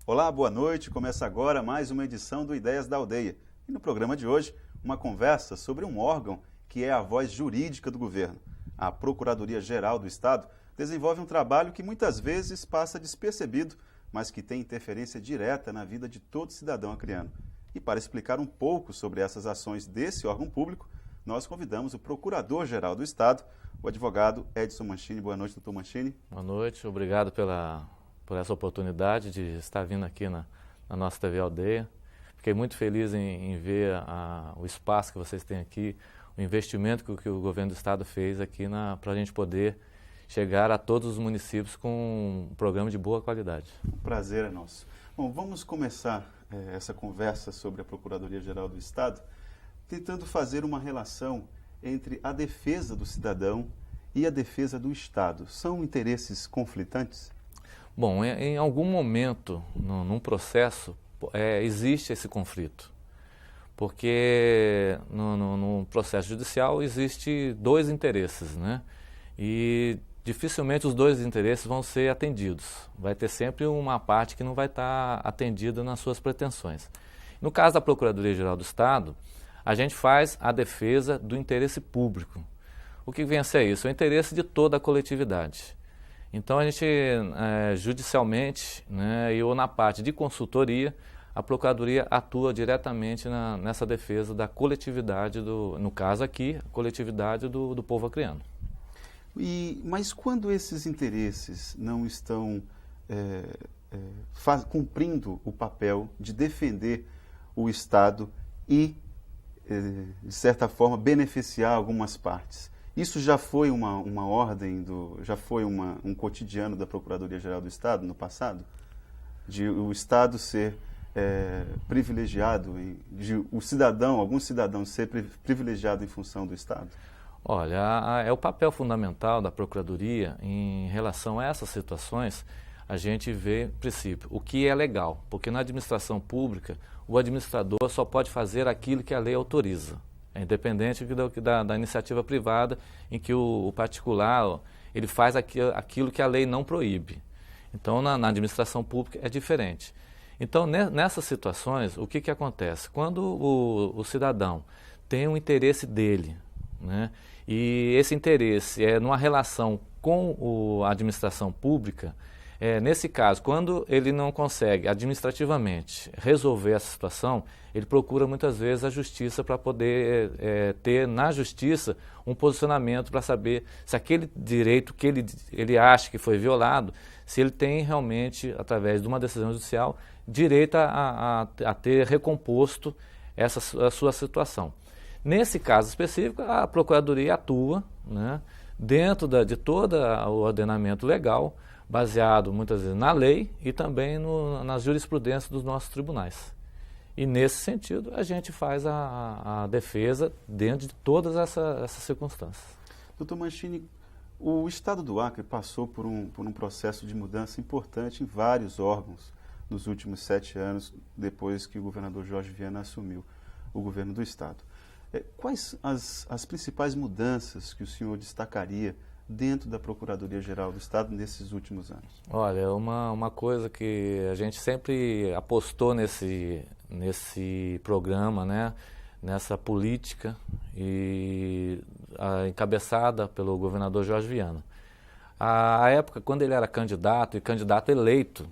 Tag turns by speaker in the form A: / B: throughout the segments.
A: Olá, boa noite. Começa agora mais uma edição do Ideias da Aldeia. E no programa de hoje, uma conversa sobre um órgão que é a voz jurídica do governo. A Procuradoria-Geral do Estado desenvolve um trabalho que muitas vezes passa despercebido, mas que tem interferência direta na vida de todo cidadão acreano. E para explicar um pouco sobre essas ações desse órgão público, nós convidamos o Procurador-Geral do Estado, o advogado Edson Mancini. Boa noite, doutor Mancini.
B: Boa noite, obrigado por essa oportunidade de estar vindo aqui na nossa TV Aldeia. Fiquei muito feliz em ver o espaço que vocês têm aqui, o investimento que o governo do estado fez aqui para a gente poder chegar a todos os municípios com um programa de boa qualidade.
A: O prazer é nosso. Bom, vamos começar essa conversa sobre a Procuradoria-Geral do Estado tentando fazer uma relação entre a defesa do cidadão e a defesa do Estado. São interesses conflitantes?
B: Bom, em algum momento, num processo, existe esse conflito. Porque no processo judicial existe dois interesses, né? E dificilmente os dois interesses vão ser atendidos. Vai ter sempre uma parte que não vai estar atendida nas suas pretensões. No caso da Procuradoria-Geral do Estado, a gente faz a defesa do interesse público. O que vem a ser isso? É o interesse de toda a coletividade. Então, a gente, judicialmente, né, ou na parte de consultoria, a Procuradoria atua diretamente nessa defesa da coletividade, no caso aqui, a coletividade do povo acreano.
A: Mas quando esses interesses não estão cumprindo o papel de defender o Estado e, de certa forma, beneficiar algumas partes, isso já foi uma ordem, já foi um cotidiano da Procuradoria-Geral do Estado no passado? De o Estado ser privilegiado, de algum cidadão ser privilegiado em função do Estado?
B: Olha, é o papel fundamental da Procuradoria em relação a essas situações. A gente vê, em princípio, o que é legal, porque na administração pública o administrador só pode fazer aquilo que a lei autoriza. É independente da iniciativa privada, em que o particular ele faz aquilo que a lei não proíbe. Então, na administração pública é diferente. Então, nessas situações, o que acontece? Quando o cidadão tem um interesse dele, né, e esse interesse é numa relação com a administração pública, nesse caso, quando ele não consegue administrativamente resolver essa situação, ele procura muitas vezes a justiça para poder ter na justiça um posicionamento para saber se aquele direito que ele acha que foi violado, se ele tem realmente, através de uma decisão judicial, direito a ter recomposto a sua situação. Nesse caso específico, a Procuradoria atua, né, dentro de todo o ordenamento legal, baseado muitas vezes na lei e também nas jurisprudências dos nossos tribunais. E nesse sentido a gente faz a defesa dentro de todas essas circunstâncias.
A: Doutor Mancini, o Estado do Acre passou por um processo de mudança importante em vários órgãos nos últimos 7 anos, depois que o governador Jorge Viana assumiu o governo do Estado. Quais as principais mudanças que o senhor destacaria dentro da Procuradoria-Geral do Estado nesses últimos anos?
B: Olha, uma coisa que a gente sempre apostou nesse programa, né, nessa política encabeçada pelo governador Jorge Viana. À época, quando ele era candidato eleito,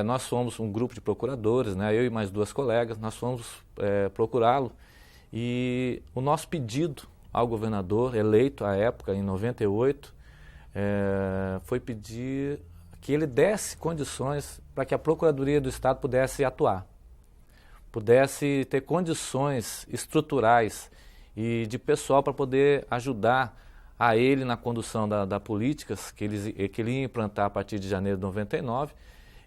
B: nós fomos um grupo de procuradores, né, eu e mais 2 colegas, nós fomos procurá-lo e o nosso pedido ao governador eleito à época, em 98, foi pedir que ele desse condições para que a Procuradoria do Estado pudesse atuar, pudesse ter condições estruturais e de pessoal para poder ajudar a ele na condução das políticas que ele ia implantar a partir de janeiro de 99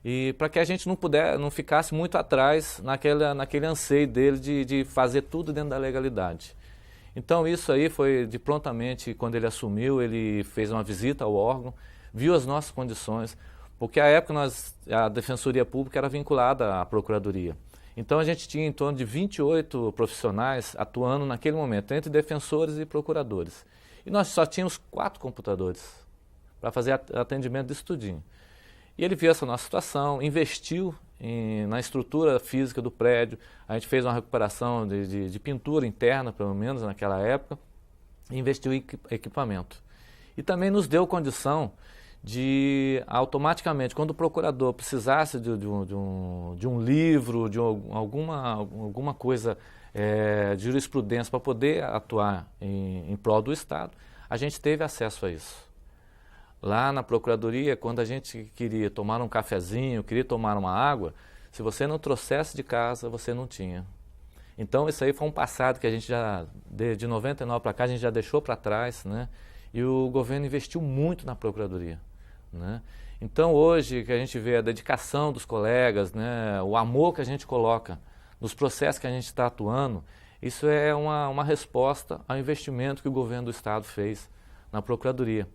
B: e para que a gente não ficasse muito atrás naquele anseio dele de fazer tudo dentro da legalidade. Então isso aí foi prontamente, quando ele assumiu, ele fez uma visita ao órgão, viu as nossas condições, porque à época a Defensoria Pública era vinculada à Procuradoria. Então a gente tinha em torno de 28 profissionais atuando naquele momento, entre defensores e procuradores. E nós só tínhamos 4 computadores para fazer atendimento disso tudinho. E ele viu essa nossa situação, investiu na estrutura física do prédio, a gente fez uma recuperação de pintura interna, pelo menos naquela época, e investiu em equipamento. E também nos deu condição de, automaticamente, quando o procurador precisasse de um livro, de alguma coisa de jurisprudência para poder atuar em prol do Estado, a gente teve acesso a isso. Lá na Procuradoria, quando a gente queria tomar um cafezinho, queria tomar uma água, se você não trouxesse de casa, você não tinha. Então, isso aí foi um passado que a gente já, de 99 para cá, a gente já deixou para trás, né? E o governo investiu muito na Procuradoria, né? Então, hoje, que a gente vê a dedicação dos colegas, né? O amor que a gente coloca nos processos que a gente está atuando, isso é uma resposta ao investimento que o governo do Estado fez na Procuradoria.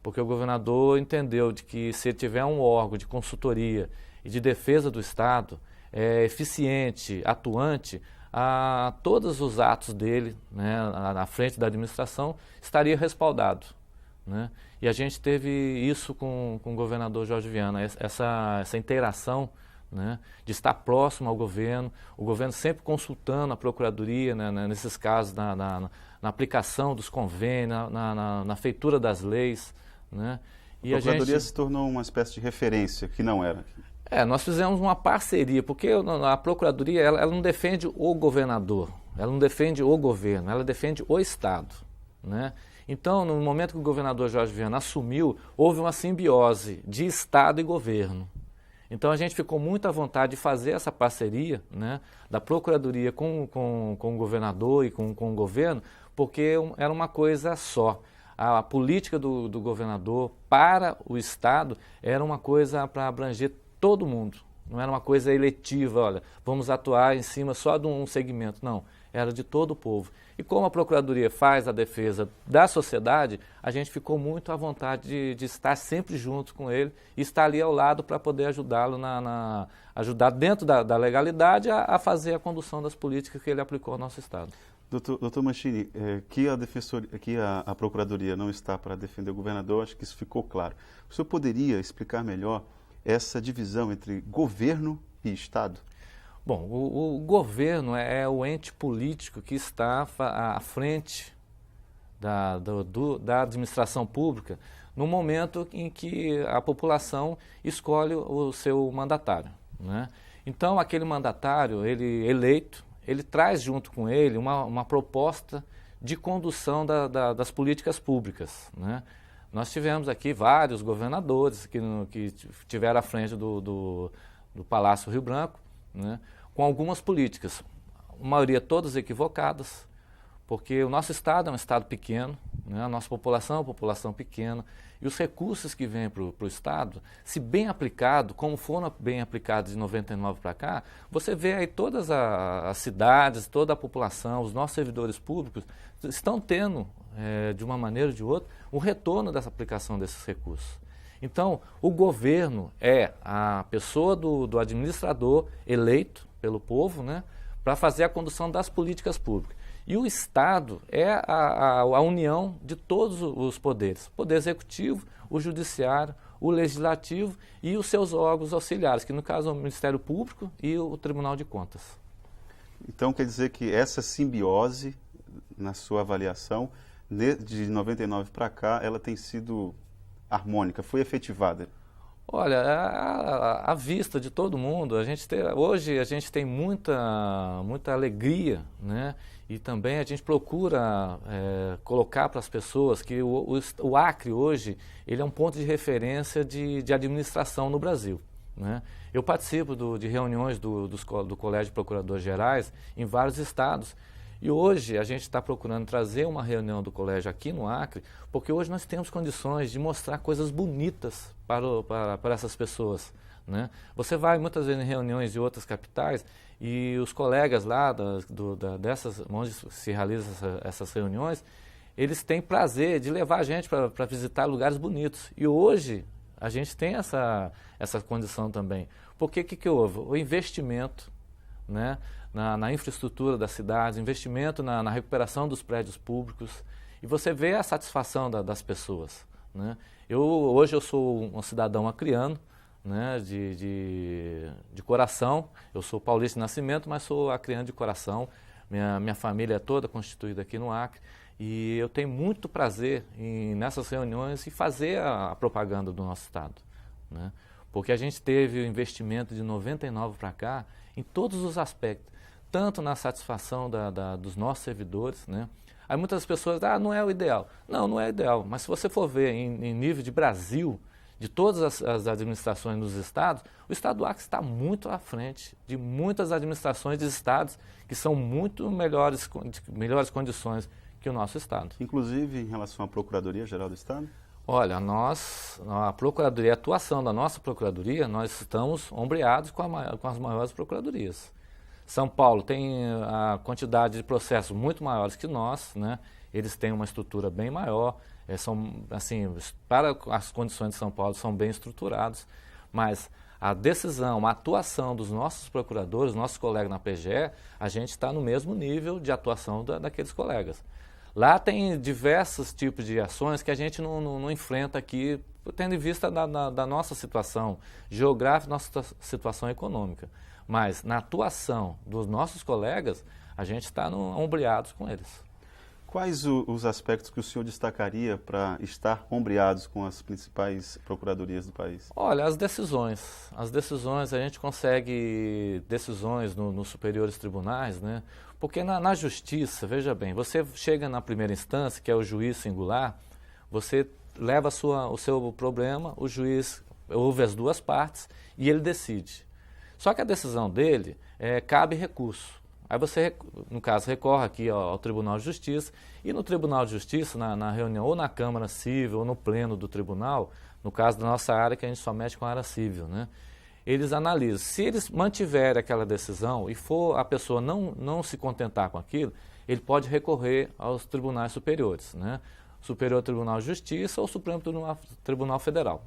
B: Porque o governador entendeu de que se tiver um órgão de consultoria e de defesa do Estado eficiente, atuante, todos os atos dele, né, na frente da administração, estaria respaldado, né? E a gente teve isso com o governador Jorge Viana, essa interação, né, de estar próximo ao governo, o governo sempre consultando a Procuradoria, né, nesses casos, na aplicação dos convênios, na feitura das leis, né?
A: E a Procuradoria se tornou uma espécie de referência, que não era.
B: Nós fizemos uma parceria, porque a Procuradoria ela não defende o governador, ela não defende o governo, ela defende o Estado, né? Então, no momento que o governador Jorge Viana assumiu, houve uma simbiose de Estado e governo. Então, a gente ficou muito à vontade de fazer essa parceria, né, da Procuradoria com o governador e com o governo, porque era uma coisa só. A política do governador para o Estado era uma coisa para abranger todo mundo. Não era uma coisa eletiva, olha, vamos atuar em cima só de um segmento. Não, era de todo o povo. E como a Procuradoria faz a defesa da sociedade, a gente ficou muito à vontade de estar sempre junto com ele e estar ali ao lado para poder ajudá-lo, ajudar dentro da legalidade a fazer a condução das políticas que ele aplicou ao nosso Estado.
A: Doutor Mancini, que a Procuradoria não está para defender o governador, acho que isso ficou claro. O senhor poderia explicar melhor essa divisão entre governo e Estado?
B: Bom, o governo é o ente político que está à frente da administração pública no momento em que a população escolhe o seu mandatário, né? Então, aquele mandatário, ele eleito, ele traz junto com ele uma proposta de condução das políticas públicas, né? Nós tivemos aqui vários governadores que tiveram à frente do Palácio Rio Branco, né, com algumas políticas, a maioria todas equivocadas, porque o nosso Estado é um Estado pequeno, né, a nossa população é uma população pequena, e os recursos que vêm para o Estado, se bem aplicado, como foram bem aplicados de 99 para cá, você vê aí todas as cidades, toda a população, os nossos servidores públicos estão tendo, de uma maneira ou de outra, o retorno dessa aplicação desses recursos. Então, o governo é a pessoa do administrador eleito pelo povo, né, para fazer a condução das políticas públicas. E o Estado é a união de todos os poderes, o Poder Executivo, o Judiciário, o Legislativo e os seus órgãos auxiliares, que no caso é o Ministério Público e o Tribunal de Contas.
A: Então quer dizer que essa simbiose, na sua avaliação, de 99 para cá, ela tem sido harmônica, foi efetivada?
B: Olha, à vista de todo mundo, hoje a gente tem muita alegria, né? E também a gente procura colocar para as pessoas que o Acre hoje ele é um ponto de referência de administração no Brasil, né? Eu participo de reuniões do Colégio de Procuradores Gerais em vários estados. E hoje a gente está procurando trazer uma reunião do colégio aqui no Acre, porque hoje nós temos condições de mostrar coisas bonitas para essas pessoas, né? Você vai muitas vezes em reuniões de outras capitais e os colegas lá dessas onde se realizam essas reuniões, eles têm prazer de levar a gente para visitar lugares bonitos. E hoje a gente tem essa condição também. Porque o que houve? O investimento, né, na infraestrutura das cidades, investimento na recuperação dos prédios públicos, e você vê a satisfação das pessoas, né? Hoje eu sou um cidadão acreano, né, de coração. Eu sou paulista de nascimento, mas sou acreano de coração. Minha família é toda constituída aqui no Acre. E eu tenho muito prazer nessas reuniões e fazer a propaganda do nosso estado, né? Porque a gente teve o investimento de 99 para cá em todos os aspectos, tanto na satisfação dos nossos servidores, né? Aí muitas pessoas, não é o ideal. Não, não é o ideal, mas se você for ver em nível de Brasil, de todas as administrações nos estados, o estado do Acre está muito à frente de muitas administrações de estados que são muito melhores condições que o nosso estado.
A: Inclusive em relação à Procuradoria-Geral do Estado?
B: Olha, a Procuradoria, a atuação da nossa Procuradoria, nós estamos ombreados com as maiores procuradorias. São Paulo tem a quantidade de processos muito maiores que nós, né? Eles têm uma estrutura bem maior, para as condições de São Paulo, são bem estruturados, mas a decisão, a atuação dos nossos procuradores, nossos colegas na PGE, a gente está no mesmo nível de atuação daqueles colegas. Lá tem diversos tipos de ações que a gente não enfrenta aqui, tendo em vista da nossa situação geográfica, nossa situação econômica. Mas na atuação dos nossos colegas, a gente está ombreados com eles.
A: Quais os aspectos que o senhor destacaria para estar ombreados com as principais procuradorias do país?
B: Olha, as decisões, a gente consegue decisões nos superiores tribunais, né? Porque na justiça, veja bem, você chega na primeira instância, que é o juiz singular, você leva o seu problema, o juiz ouve as duas partes e ele decide. Só que a decisão dele cabe recurso. Aí você, no caso, recorre aqui ao Tribunal de Justiça e no Tribunal de Justiça, na reunião ou na Câmara Civil ou no pleno do tribunal, no caso da nossa área, que a gente só mexe com a área civil, né? Eles analisam. Se eles mantiverem aquela decisão e for a pessoa não se contentar com aquilo, ele pode recorrer aos tribunais superiores, né? Superior Tribunal de Justiça ou Supremo Tribunal Federal.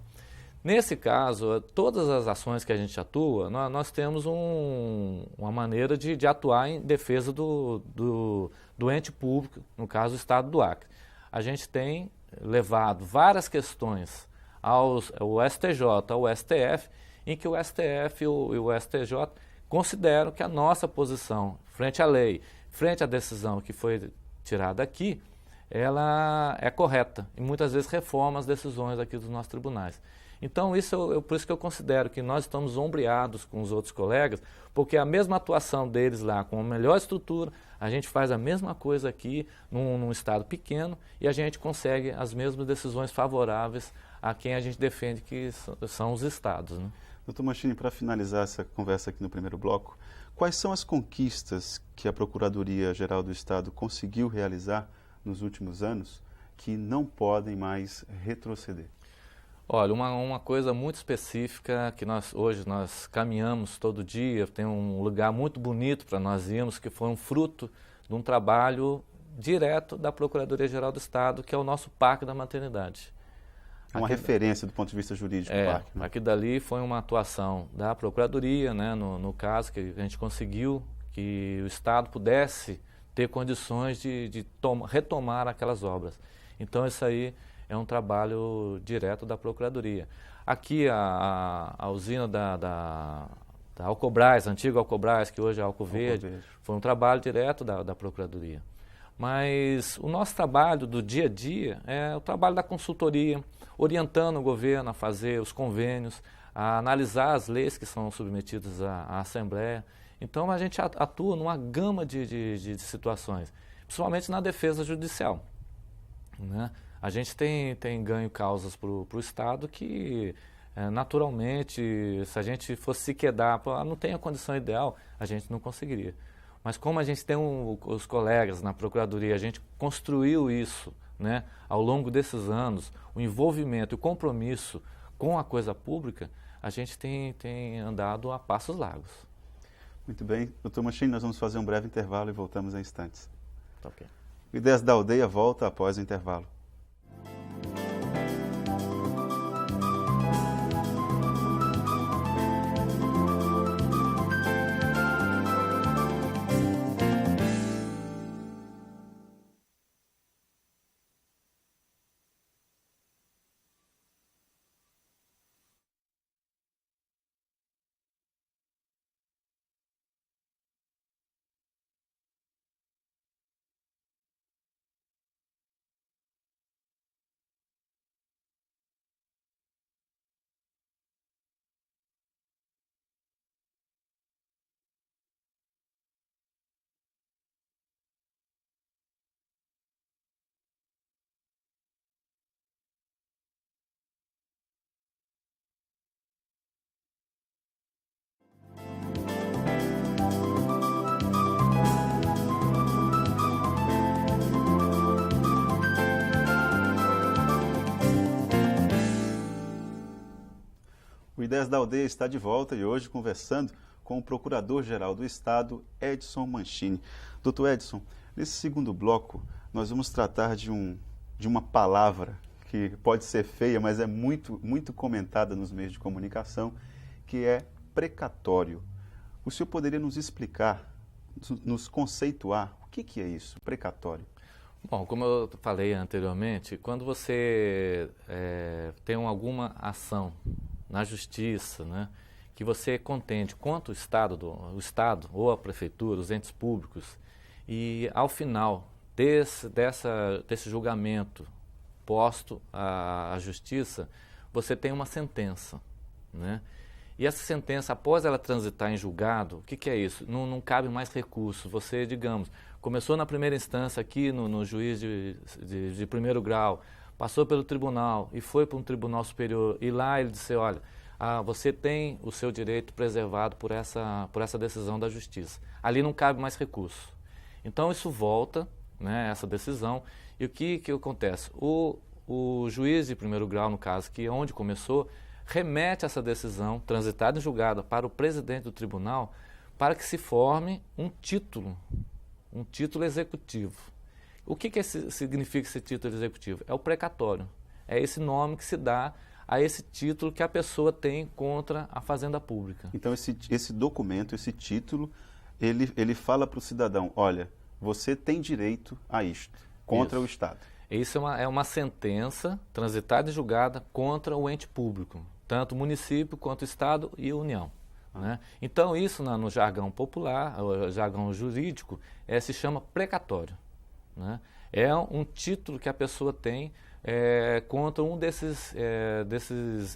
B: Nesse caso, todas as ações que a gente atua, nós temos uma maneira de atuar em defesa do ente público, no caso o Estado do Acre. A gente tem levado várias questões ao STJ, ao STF, em que o STF e o STJ consideram que a nossa posição frente à lei, frente à decisão que foi tirada aqui, ela é correta e muitas vezes reforma as decisões aqui dos nossos tribunais. Então, por isso que eu considero que nós estamos ombreados com os outros colegas, porque a mesma atuação deles lá, com a melhor estrutura, a gente faz a mesma coisa aqui num estado pequeno e a gente consegue as mesmas decisões favoráveis a quem a gente defende, que são os estados, né?
A: Doutor Machini, para finalizar essa conversa aqui no primeiro bloco, quais são as conquistas que a Procuradoria-Geral do Estado conseguiu realizar nos últimos anos que não podem mais retroceder?
B: Olha, uma coisa muito específica que hoje nós caminhamos todo dia, tem um lugar muito bonito para nós irmos, que foi um fruto de um trabalho direto da Procuradoria-Geral do Estado, que é o nosso Parque da Maternidade.
A: Uma referência do ponto de vista jurídico do parque, né?
B: Aqui dali foi uma atuação da Procuradoria, né, no caso que a gente conseguiu que o Estado pudesse ter condições de retomar aquelas obras. Então isso aí é um trabalho direto da Procuradoria. Aqui a usina da Alcobras, a antiga Alcobras, que hoje é Alco Verde, foi um trabalho direto da Procuradoria. Mas o nosso trabalho do dia a dia é o trabalho da consultoria, orientando o governo a fazer os convênios, a analisar as leis que são submetidas à Assembleia. Então a gente atua numa gama de situações, principalmente na defesa judicial, né? A gente tem ganho causas para o Estado que, naturalmente, se a gente fosse se quedar, não tem a condição ideal, a gente não conseguiria. Mas como a gente tem os colegas na Procuradoria, a gente construiu isso, né, ao longo desses anos, o envolvimento e o compromisso com a coisa pública, a gente tem andado a passos largos.
A: Muito bem. Doutor Machini, nós vamos fazer um breve intervalo e voltamos em instantes.
B: Tá ok.
A: Ideias da Aldeia volta após o intervalo. O Ideias da Aldeia está de volta e hoje conversando com o Procurador-Geral do Estado, Edson Mancini. Doutor Edson, nesse segundo bloco nós vamos tratar de uma palavra que pode ser feia, mas é muito comentada nos meios de comunicação, que é precatório. O senhor poderia nos explicar, nos conceituar, o que é isso, precatório?
B: Bom, como eu falei anteriormente, quando você tem alguma ação na justiça, né, que você contende contra o Estado ou a Prefeitura, os entes públicos, e ao final desse julgamento posto à Justiça, você tem uma sentença, né? E essa sentença, após ela transitar em julgado, o que é isso? Não cabe mais recurso. Você, digamos, começou na primeira instância aqui no juiz de primeiro grau, passou pelo tribunal e foi para um tribunal superior, e lá ele disse, olha, você tem o seu direito preservado por essa decisão da Justiça. Ali não cabe mais recurso. Então isso volta, né, essa decisão, e o que acontece? O juiz de primeiro grau, no caso, que é onde começou, remete essa decisão transitada em julgado para o presidente do tribunal para que se forme um título executivo. O que significa esse título executivo? É o precatório. É esse nome que se dá a esse título que a pessoa tem contra a fazenda pública.
A: Então esse documento, esse título, ele fala para o cidadão, olha, você tem direito a isto, contra o Estado.
B: Isso é uma sentença transitada e julgada contra o ente público, tanto o município quanto o Estado e a União. Né? Então isso no jargão popular, o jargão jurídico, se chama precatório. Né? É um título que a pessoa tem contra um desses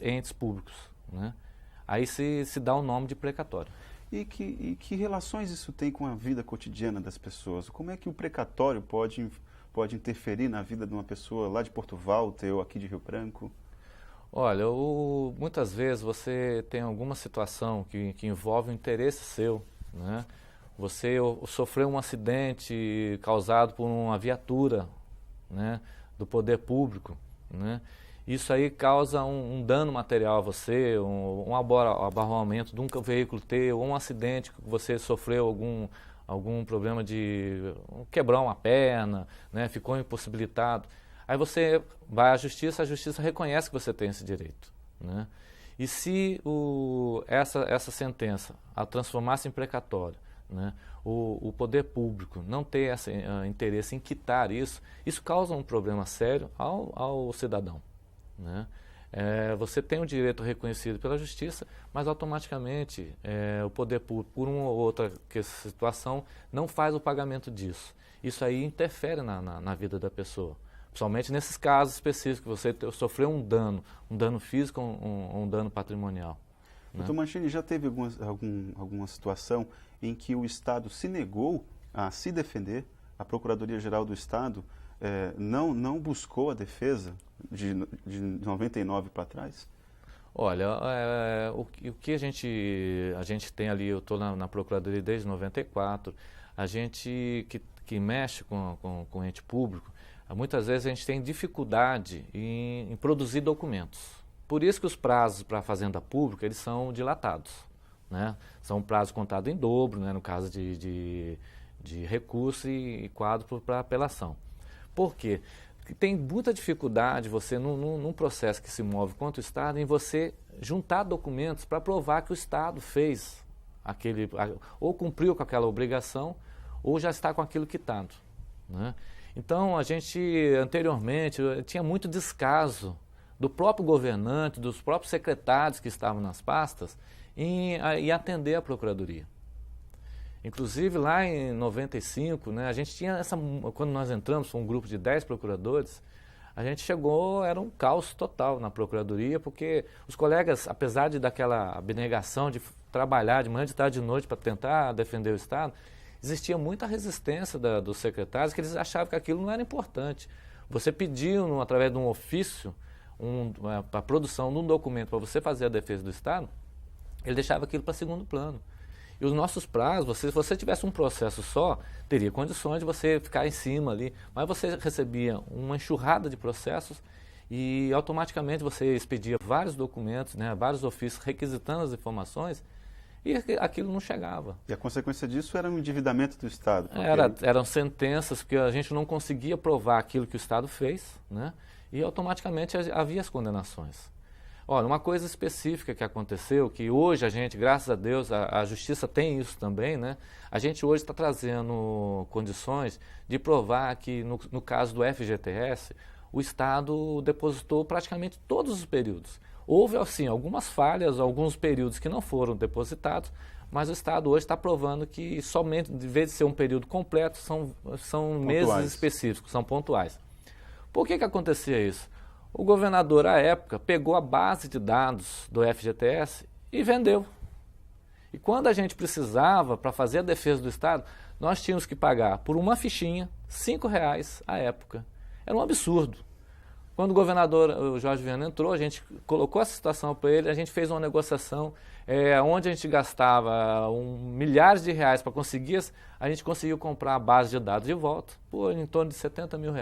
B: entes públicos. Né? Aí se dá o nome de precatório.
A: E que relações isso tem com a vida cotidiana das pessoas? Como é que o precatório pode interferir na vida de uma pessoa lá de Porto Walter ou aqui de Rio Branco?
B: Olha, muitas vezes você tem alguma situação que envolve um interesse seu, né? Você sofreu um acidente causado por uma viatura, né, do poder público, né? Isso aí causa um dano material a você, um abarroamento de um veículo teu, ou um acidente que você sofreu algum problema de quebrar uma perna, né, ficou impossibilitado. Aí você vai à Justiça, a Justiça reconhece que você tem esse direito. Né? E se essa sentença, ao transformar-se em precatório, né, o poder público não ter esse interesse em quitar isso causa um problema sério ao cidadão. Né? Você tem um direito reconhecido pela Justiça, mas automaticamente o poder público, por uma ou outra situação, não faz o pagamento disso. Isso aí interfere na vida da pessoa. Principalmente nesses casos específicos, você sofreu um dano físico ou um dano patrimonial. Né?
A: Doutor Mancini, já teve alguma situação em que o Estado se negou a se defender, a Procuradoria-Geral do Estado não buscou a defesa de 99 para trás?
B: Olha, o que a gente tem ali, eu estou na Procuradoria desde 94, a gente que mexe com o ente público, muitas vezes a gente tem dificuldade em produzir documentos. Por isso que os prazos para a Fazenda Pública eles são dilatados. Né? São prazos contados em dobro, né, no caso de recurso e quadro para apelação. Por quê? Porque tem muita dificuldade você, num processo que se move contra o Estado, em você juntar documentos para provar que o Estado fez ou cumpriu com aquela obrigação, ou já está com aquilo quitado. Né? Então, a gente, anteriormente, tinha muito descaso do próprio governante, dos próprios secretários que estavam nas pastas, em atender a Procuradoria. Inclusive, lá em 95, né, a gente tinha quando nós entramos, foi um grupo de 10 procuradores, a gente chegou, era um caos total na Procuradoria, porque os colegas, apesar daquela abnegação de trabalhar de manhã, de tarde e de noite para tentar defender o Estado, existia muita resistência dos secretários, que eles achavam que aquilo não era importante. Você pediu, através de um ofício, a produção de um documento para você fazer a defesa do Estado, ele deixava aquilo para segundo plano. E os nossos prazos, se você tivesse um processo só, teria condições de você ficar em cima ali, mas você recebia uma enxurrada de processos e automaticamente você expedia vários documentos, né, vários ofícios requisitando as informações e aquilo não chegava.
A: E a consequência disso era um endividamento do Estado?
B: Eram sentenças que a gente não conseguia provar aquilo que o Estado fez, né, e automaticamente havia as condenações. Olha, uma coisa específica que aconteceu, que hoje a gente, graças a Deus, a Justiça tem isso também, né? A gente hoje está trazendo condições de provar que, no caso do FGTS, o Estado depositou praticamente todos os períodos. Houve, assim, algumas falhas, alguns períodos que não foram depositados, mas o Estado hoje está provando que somente, de vez de ser um período completo, são meses específicos, são pontuais. Por que acontecia isso? O governador, à época, pegou a base de dados do FGTS e vendeu. E quando a gente precisava, para fazer a defesa do Estado, nós tínhamos que pagar por uma fichinha R$5 à época. Era um absurdo. Quando o governador, o Jorge Viana, entrou, a gente colocou essa situação para ele, a gente fez uma negociação onde a gente gastava milhares de reais para conseguir, a gente conseguiu comprar a base de dados de volta por em torno de R$70 mil.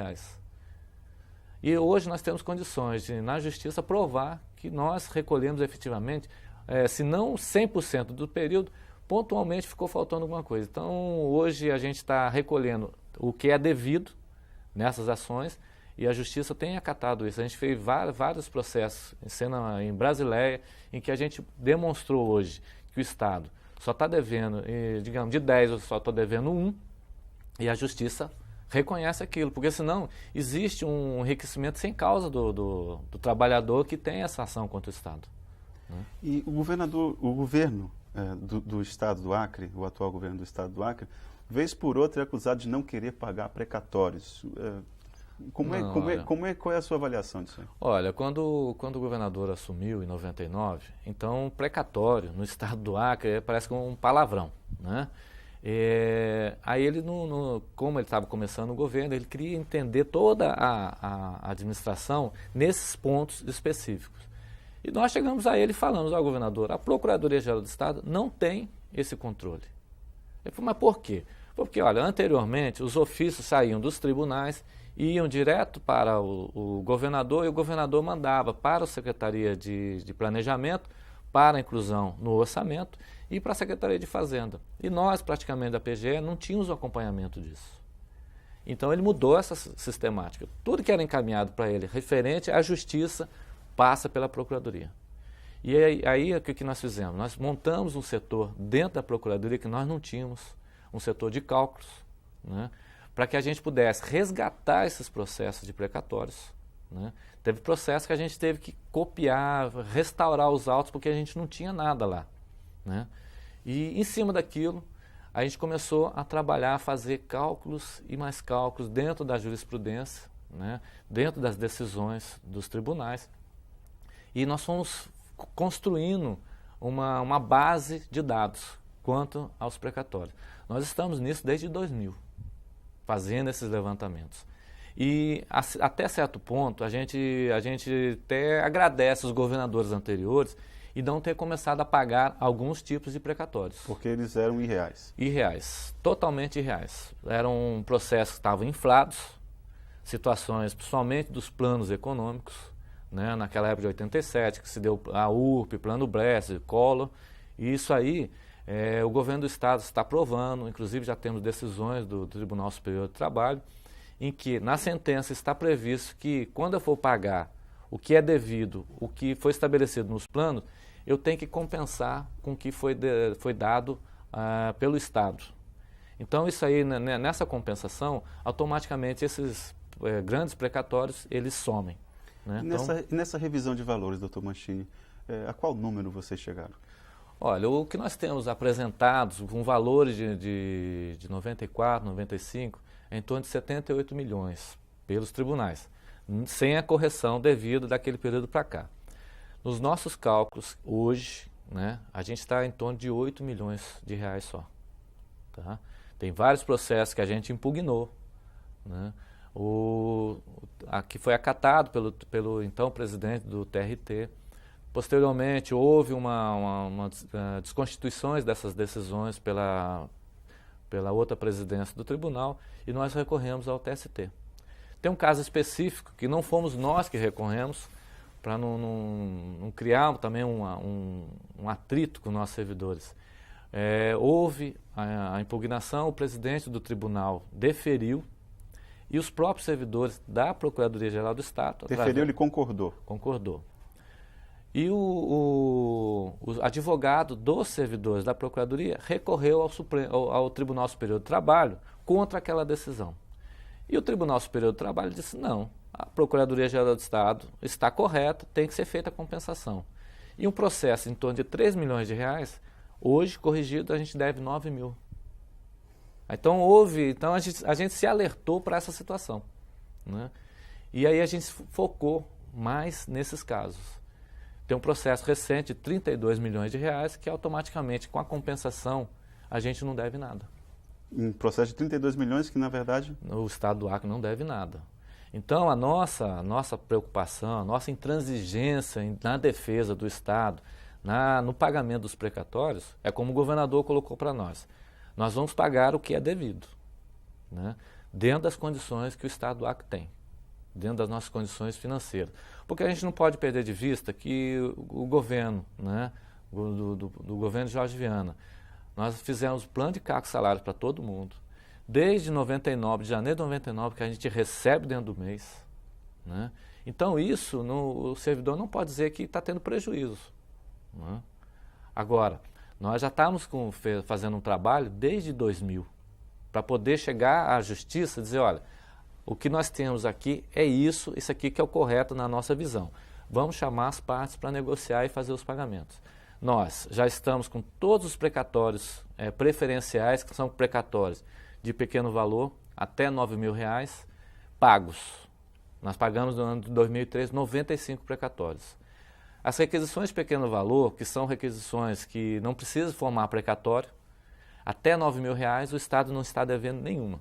B: E hoje nós temos condições de, na Justiça, provar que nós recolhemos efetivamente, se não 100% do período, pontualmente ficou faltando alguma coisa. Então, hoje a gente está recolhendo o que é devido nessas ações e a Justiça tem acatado isso. A gente fez vários processos em Brasileia, em que a gente demonstrou hoje que o Estado só está devendo, digamos, de 10 eu só estou devendo 1, e a Justiça reconhece aquilo, porque senão existe um enriquecimento sem causa do trabalhador que tem essa ação contra o Estado. Né?
A: E o governo do Estado do Acre, o atual governo do Estado do Acre, vez por outra é acusado de não querer pagar precatórios. Qual é a sua avaliação disso aí?
B: Olha, quando o governador assumiu em 99, então precatório no Estado do Acre parece um palavrão, né? Aí ele, como ele estava começando o governo, ele queria entender toda a administração nesses pontos específicos. E nós chegamos a ele e falamos ao governador, a Procuradoria-Geral do Estado não tem esse controle. Ele falou, mas por quê? Porque, olha, anteriormente os ofícios saíam dos tribunais, iam direto para o governador e o governador mandava para a Secretaria de Planejamento, para a inclusão no orçamento e para a Secretaria de Fazenda. E nós, praticamente da PGE, não tínhamos o acompanhamento disso. Então ele mudou essa sistemática. Tudo que era encaminhado para ele referente à Justiça passa pela Procuradoria. E aí o que nós fizemos? Nós montamos um setor dentro da Procuradoria que nós não tínhamos, um setor de cálculos, né, para que a gente pudesse resgatar esses processos de precatórios. Né? Teve processos que a gente teve que copiar, restaurar os autos, porque a gente não tinha nada lá. Né? E em cima daquilo, a gente começou a trabalhar, a fazer cálculos e mais cálculos dentro da jurisprudência, né? Dentro das decisões dos tribunais. E nós fomos construindo uma base de dados quanto aos precatórios. Nós estamos nisso desde 2000, fazendo esses levantamentos. E até certo ponto, a gente até agradece os governadores anteriores e não ter começado a pagar alguns tipos de precatórios.
A: Porque eles eram irreais.
B: Irreais, totalmente irreais. Eram processos que estavam inflados, situações principalmente dos planos econômicos, né, naquela época de 87, que se deu a URP, Plano Bresser, Collor, e isso aí o governo do Estado está aprovando, inclusive já temos decisões do Tribunal Superior do Trabalho, em que na sentença está previsto que quando eu for pagar o que é devido, o que foi estabelecido nos planos, eu tenho que compensar com o que foi dado pelo Estado. Então isso aí, nessa compensação, automaticamente esses grandes precatórios, eles somem. Né?
A: Nessa revisão de valores, doutor Mancini, a qual número vocês chegaram?
B: Olha, o que nós temos apresentados com valores de 94, 95, é em torno de 78 milhões pelos tribunais, sem a correção devida daquele período para cá. Nos nossos cálculos, hoje, né, a gente está em torno de 8 milhões de reais só. Tá? Tem vários processos que a gente impugnou, né? Que foi acatado pelo então presidente do TRT. Posteriormente, houve uma desconstituições dessas decisões pela outra presidência do tribunal e nós recorremos ao TST. Tem um caso específico que não fomos nós que recorremos, para não criar também um atrito com nossos servidores. Houve a impugnação, o presidente do tribunal deferiu, e os próprios servidores da Procuradoria-Geral do Estado...
A: Deferiu, ele concordou?
B: Concordou. E o advogado dos servidores da Procuradoria recorreu ao Tribunal Superior do Trabalho contra aquela decisão. E o Tribunal Superior do Trabalho disse, não, a Procuradoria-Geral do Estado está correta, tem que ser feita a compensação. E um processo em torno de 3 milhões de reais, hoje, corrigido, a gente deve 9 mil. Então, a gente se alertou para essa situação, né? E aí a gente focou mais nesses casos. Tem um processo recente de 32 milhões de reais que automaticamente, com a compensação, a gente não deve nada.
A: Um processo de 32 milhões que, na verdade...
B: O Estado do Acre não deve nada. Então, a nossa preocupação, a nossa intransigência na defesa do Estado, no pagamento dos precatórios, é como o governador colocou para nós. Nós vamos pagar o que é devido, né? Dentro das condições que o Estado do Acre tem, dentro das nossas condições financeiras. Porque a gente não pode perder de vista que o governo, né, do governo Jorge Viana, nós fizemos plano de cargos e salários para todo mundo, desde 99, de janeiro de 99, que a gente recebe dentro do mês, né? Então isso, o servidor não pode dizer que está tendo prejuízo, né? Agora, nós já estamos fazendo um trabalho desde 2000, para poder chegar à justiça e dizer, olha, o que nós temos aqui é isso aqui que é o correto na nossa visão. Vamos chamar as partes para negociar e fazer os pagamentos. Nós já estamos com todos os precatórios preferenciais, que são precatórios de pequeno valor, até 9 mil reais, pagos. Nós pagamos no ano de 2003 95 precatórios. As requisições de pequeno valor, que são requisições que não precisam formar precatório, até 9 mil reais o Estado não está devendo nenhuma.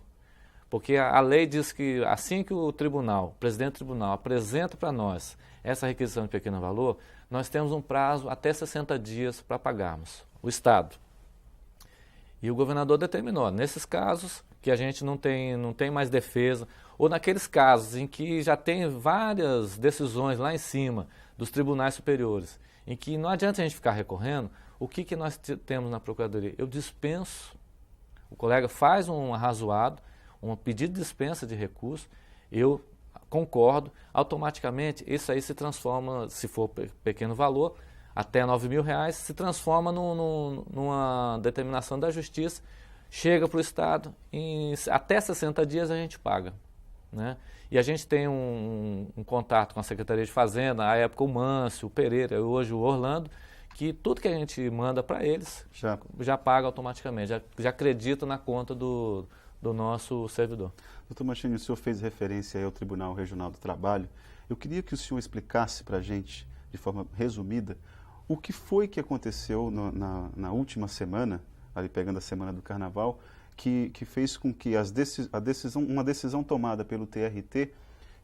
B: Porque a lei diz que assim que o presidente do tribunal apresenta para nós essa requisição de pequeno valor, nós temos um prazo até 60 dias para pagarmos, o Estado. E o governador determinou, nesses casos que a gente não tem mais defesa, ou naqueles casos em que já tem várias decisões lá em cima dos tribunais superiores, em que não adianta a gente ficar recorrendo, o que nós temos na Procuradoria? Eu dispenso, o colega faz um arrazoado, um pedido de dispensa de recurso, eu concordo, automaticamente isso aí se transforma, se for pequeno valor, até 9 mil reais, se transforma numa determinação da Justiça, chega para o Estado, até 60 dias a gente paga, né? E a gente tem um contato com a Secretaria de Fazenda, à época o Mâncio, o Pereira, hoje o Orlando, que tudo que a gente manda para eles já paga automaticamente, já acredita na conta do nosso servidor.
A: Doutor Machini, o senhor fez referência aí ao Tribunal Regional do Trabalho. Eu queria que o senhor explicasse para a gente, de forma resumida, o que foi que aconteceu na última semana, ali pegando a semana do Carnaval, que fez com que uma decisão tomada pelo TRT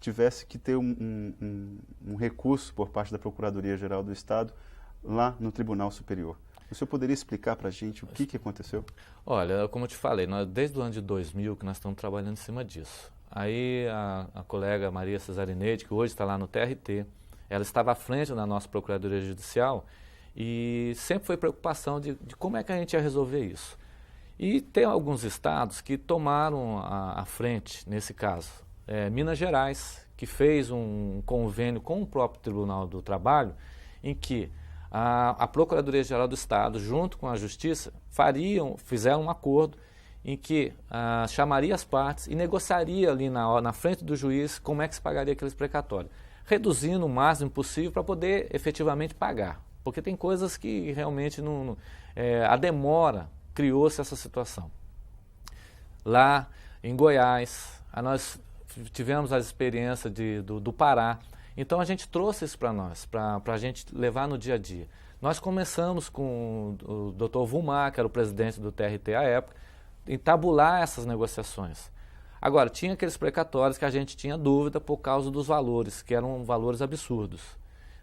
A: tivesse que ter um recurso por parte da Procuradoria-Geral do Estado lá no Tribunal Superior. O senhor poderia explicar para a gente o que aconteceu?
B: Olha, como eu te falei, desde o ano de 2000 que nós estamos trabalhando em cima disso. Aí a colega Maria Cesarineide, que hoje está lá no TRT, ela estava à frente da nossa Procuradoria Judicial e sempre foi preocupação de como é que a gente ia resolver isso. E tem alguns estados que tomaram a frente nesse caso. Minas Gerais, que fez um convênio com o próprio Tribunal do Trabalho, em que a Procuradoria-Geral do Estado, junto com a Justiça, fizeram um acordo em que chamaria as partes e negociaria ali na frente do juiz como é que se pagaria aqueles precatórios, reduzindo o máximo possível para poder efetivamente pagar. Porque tem coisas que realmente a demora criou-se essa situação. Lá em Goiás, nós tivemos a experiência do Pará. Então a gente trouxe isso para nós, para a gente levar no dia a dia. Nós começamos com o Dr. Vulmar, que era o presidente do TRT à época, em tabular essas negociações. Agora, tinha aqueles precatórios que a gente tinha dúvida por causa dos valores, que eram valores absurdos,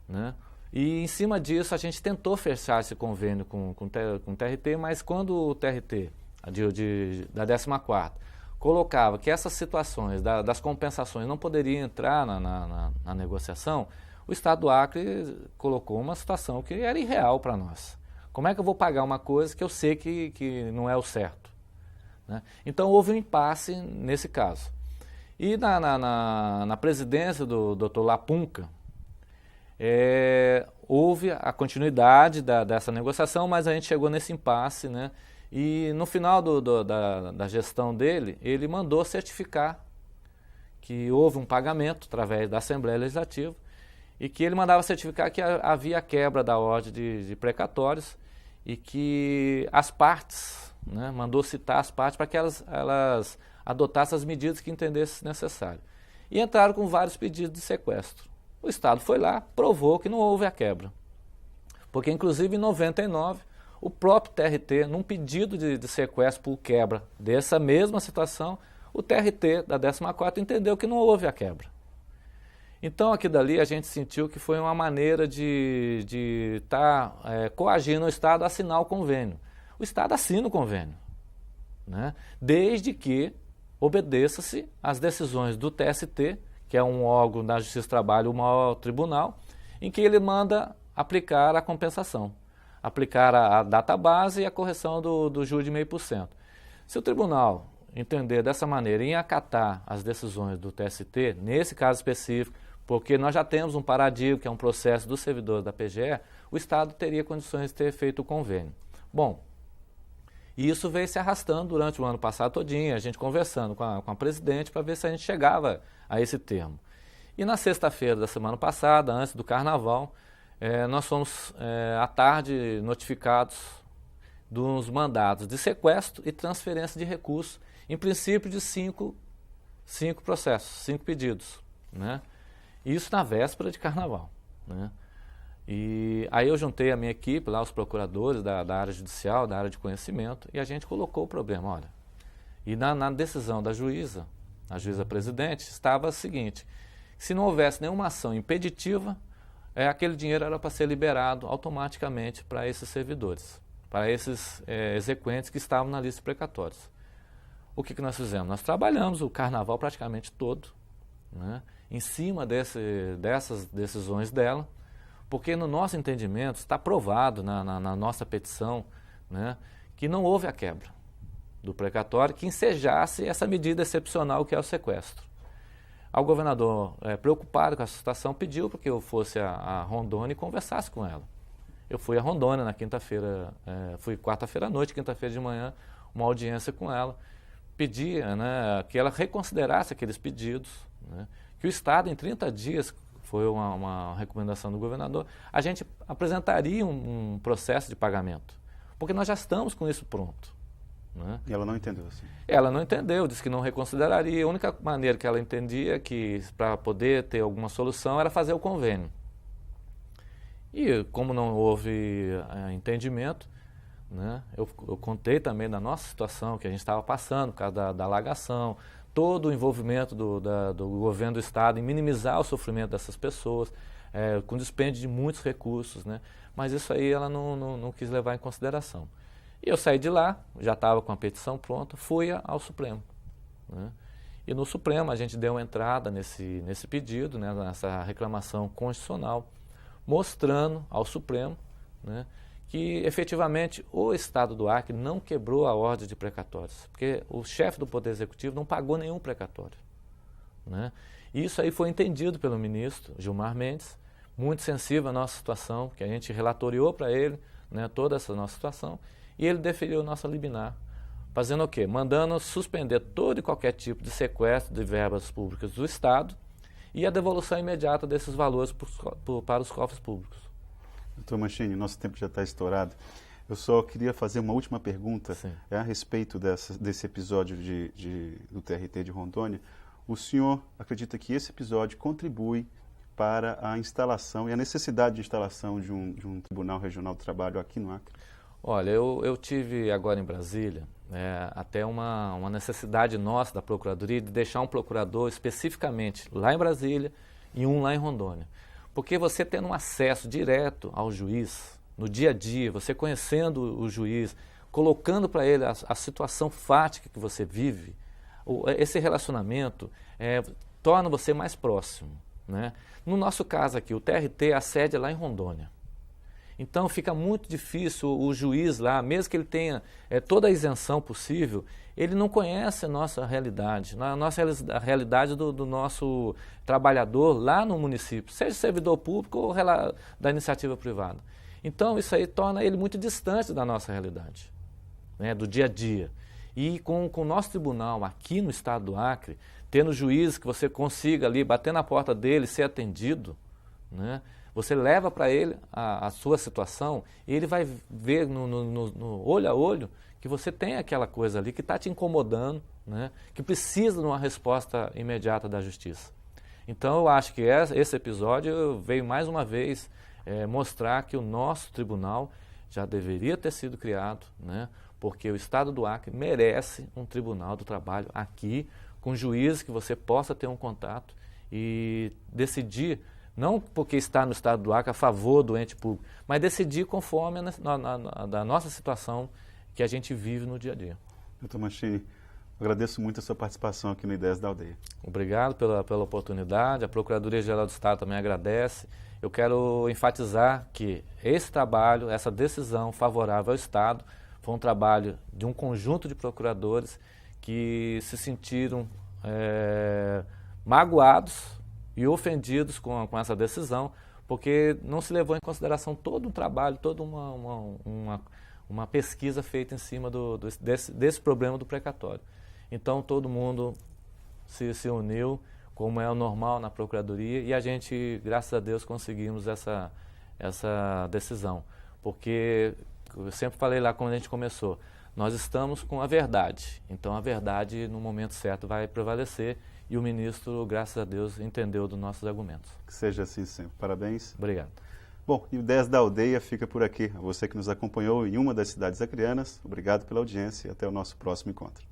B: né? E em cima disso a gente tentou fechar esse convênio com o TRT, mas quando o TRT, da 14ª, colocava que essas situações das compensações não poderiam entrar na negociação, o Estado do Acre colocou uma situação que era irreal para nós. Como é que eu vou pagar uma coisa que eu sei que não é o certo? Né? Então houve um impasse nesse caso. E na presidência do Dr. Lapunca, houve a continuidade dessa negociação, mas a gente chegou nesse impasse, né? E no final da gestão dele, ele mandou certificar que houve um pagamento através da Assembleia Legislativa e que ele mandava certificar que havia quebra da ordem de precatórios e que as partes, né, mandou citar as partes para que elas adotassem as medidas que entendessem necessário. E entraram com vários pedidos de sequestro. O Estado foi lá, provou que não houve a quebra. Porque, inclusive, em 99, o próprio TRT, num pedido de sequestro por quebra dessa mesma situação, o TRT da 14ª entendeu que não houve a quebra. Então, aqui dali, a gente sentiu que foi uma maneira de estar coagindo o Estado a assinar o convênio. O Estado assina o convênio, né? Desde que obedeça-se às decisões do TST, que é um órgão da Justiça do Trabalho, o maior tribunal, em que ele manda aplicar a compensação, aplicar a database e a correção do juro de 0,5%. Se o tribunal entender dessa maneira em acatar as decisões do TST, nesse caso específico, porque nós já temos um paradigma, que é um processo dos servidores da PGE, o Estado teria condições de ter feito o convênio. Bom, e isso veio se arrastando durante o ano passado todinho, a gente conversando com a presidente para ver se a gente chegava a esse termo. E na sexta-feira da semana passada, antes do Carnaval, nós fomos à tarde notificados dos mandados de sequestro e transferência de recursos, em princípio de cinco processos, 5 pedidos, né? Isso na véspera de Carnaval, né? E aí eu juntei a minha equipe, lá os procuradores da área judicial, da área de conhecimento, e a gente colocou o problema, olha. E na decisão da juíza, a juíza presidente, estava o seguinte: se não houvesse nenhuma ação impeditiva, aquele dinheiro era para ser liberado automaticamente para esses servidores, para esses exequentes que estavam na lista de precatórios. O que nós fizemos? Nós trabalhamos o Carnaval praticamente todo, né, em cima dessas decisões dela, porque no nosso entendimento está provado na nossa petição, né, que não houve a quebra do precatório que ensejasse essa medida excepcional que é o sequestro. O governador, preocupado com essa situação, pediu para que eu fosse a Rondônia e conversasse com ela. Eu fui a Rondônia na quinta-feira, fui quarta-feira à noite, quinta-feira de manhã, uma audiência com ela. Pedi, né, que ela reconsiderasse aqueles pedidos, né, que o Estado, em 30 dias, foi uma recomendação do governador, a gente apresentaria um processo de pagamento, porque nós já estamos com isso pronto. Né?
A: E ela não entendeu assim?
B: Ela não entendeu, disse que não reconsideraria. A única maneira que ela entendia que para poder ter alguma solução era fazer o convênio. E como não houve entendimento, né, eu contei também da nossa situação que a gente estava passando, por causa da alagação, todo o envolvimento do governo do Estado em minimizar o sofrimento dessas pessoas, com dispêndio de muitos recursos, né? Mas isso aí ela não quis levar em consideração. E eu saí de lá, já estava com a petição pronta, fui ao Supremo, né? E no Supremo a gente deu uma entrada nesse pedido, né, nessa reclamação constitucional, mostrando ao Supremo, né, que efetivamente o Estado do Acre não quebrou a ordem de precatórios, porque o chefe do Poder Executivo não pagou nenhum precatório, né? E isso aí foi entendido pelo ministro Gilmar Mendes, muito sensível à nossa situação, que a gente relatoriou para ele, né, toda essa nossa situação, e ele deferiu nossa liminar, fazendo o quê? Mandando suspender todo e qualquer tipo de sequestro de verbas públicas do Estado e a devolução imediata desses valores para os cofres públicos.
A: Doutor Mancini, nosso tempo já está estourado. Eu só queria fazer uma última pergunta a respeito desse episódio do TRT de Rondônia. O senhor acredita que esse episódio contribui para a instalação e a necessidade de instalação de um Tribunal Regional do Trabalho aqui no Acre?
B: Olha, eu tive agora em Brasília até uma necessidade nossa da Procuradoria de deixar um procurador especificamente lá em Brasília e um lá em Rondônia. Porque você tendo um acesso direto ao juiz, no dia a dia, você conhecendo o juiz, colocando para ele a situação fática que você vive, esse relacionamento torna você mais próximo, né? No nosso caso aqui, o TRT, a sede é lá em Rondônia. Então fica muito difícil o juiz lá, mesmo que ele tenha toda a isenção possível, ele não conhece a nossa realidade, a realidade do nosso trabalhador lá no município, seja servidor público ou da iniciativa privada. Então isso aí torna ele muito distante da nossa realidade, né, do dia a dia. E com o nosso tribunal aqui no estado do Acre, tendo juízes que você consiga ali bater na porta dele, ser atendido, né? Você leva para ele a sua situação e ele vai ver no olho a olho que você tem aquela coisa ali que está te incomodando, né? Que precisa de uma resposta imediata da justiça. Então eu acho que esse episódio veio mais uma vez mostrar que o nosso tribunal já deveria ter sido criado, né? Porque o estado do Acre merece um tribunal do trabalho aqui, com juízes que você possa ter um contato e decidir, não porque está no estado do Acre a favor do ente público, mas decidir conforme da nossa situação que a gente vive no dia a dia.
A: Doutor Machini, agradeço muito a sua participação aqui no Ideias da Aldeia.
B: Obrigado pela oportunidade, a Procuradoria-Geral do Estado também agradece. Eu quero enfatizar que esse trabalho, essa decisão favorável ao Estado, foi um trabalho de um conjunto de procuradores que se sentiram magoados e ofendidos com essa decisão, porque não se levou em consideração todo um trabalho, toda uma pesquisa feita em cima desse problema do precatório. Então todo mundo se uniu, como é o normal na Procuradoria, e a gente, graças a Deus, conseguimos essa decisão. Porque, eu sempre falei lá quando a gente começou, nós estamos com a verdade. Então a verdade, no momento certo, vai prevalecer, e o ministro, graças a Deus, entendeu dos nossos argumentos.
A: Que seja assim sempre. Parabéns.
B: Obrigado.
A: Bom, e o 10 da Aldeia fica por aqui. A você que nos acompanhou em uma das cidades acreanas, obrigado pela audiência e até o nosso próximo encontro.